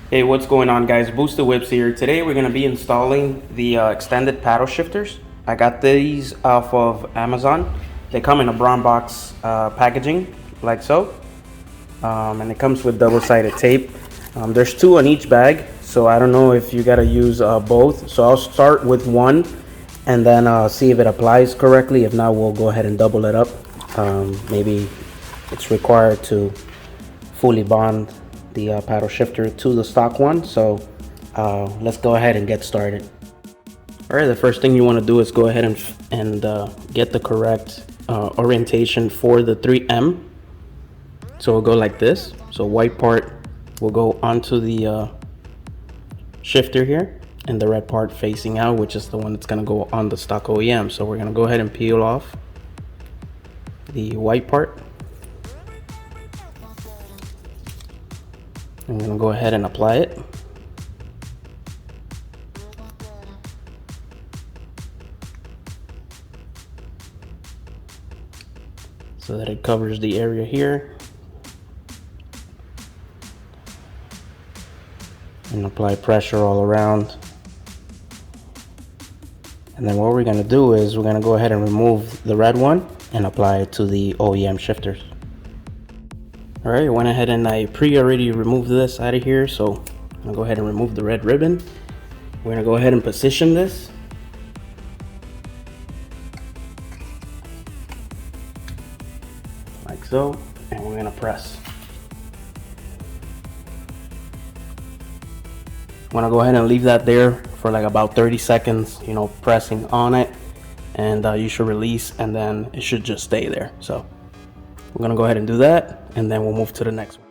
Hey, what's going on, guys? Boosted Whips here. Today we're going to be installing the extended paddle shifters. I got these off of Amazon. They come in a brown box packaging like so, and it comes with double-sided tape. There's two on each bag, so I don't know if you got to use both. So I'll start with one and then see if it applies correctly. If not, we'll go ahead and double it up. Maybe it's required to fully bond the paddle shifter to the stock one. So let's go ahead and get started. All right, the first thing you want to do is go ahead and get the correct orientation for the 3M. So we'll go like this. So white part will go onto the shifter here, and the red part facing out, which is the one that's going to go on the stock OEM. So we're going to go ahead and peel off the white part. I'm going to go ahead and apply it. So that it covers the area here. And apply pressure all around. And then what we're going to do is we're going to go ahead and remove the red one and apply it to the OEM shifters. Alright, I went ahead and I already removed this out of here, so I'm gonna go ahead and remove the red ribbon. We're gonna go ahead and position this. Like so, and we're gonna press. I'm gonna go ahead and leave that there for like about 30 seconds, you know, pressing on it, and you should release, and then it should just stay there. So we're gonna go ahead and do that, and then we'll move to the next one.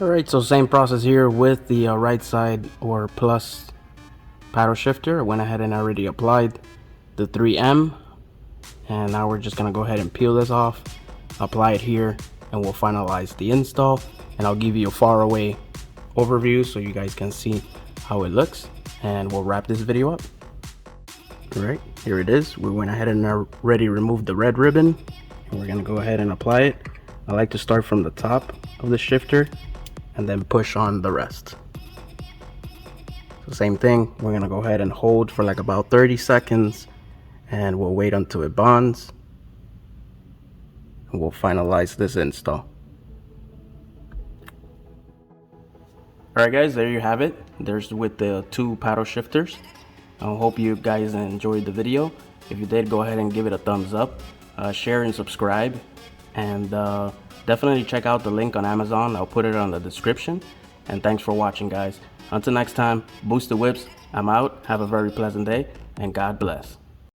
All right, so same process here with the right side or plus paddle shifter. I went ahead and already applied the 3M, and now we're just gonna go ahead and peel this off, apply it here, and we'll finalize the install. And I'll give you a far away overview so you guys can see how it looks, and we'll wrap this video up. All right, here it is. We went ahead and already removed the red ribbon, and we're gonna go ahead and apply it. I like to start from the top of the shifter and then push on the rest. So same thing, we're gonna go ahead and hold for like about 30 seconds, and we'll wait until it bonds, and we'll finalize this install. Alright guys, there you have it. There's with the two paddle shifters. I hope you guys enjoyed the video. If you did, go ahead and give it a thumbs up. Share and subscribe, and definitely check out the link on Amazon. I'll put it on the description. And thanks for watching, guys. Until next time, Boosted Whips, I'm out. Have a very pleasant day, and God bless.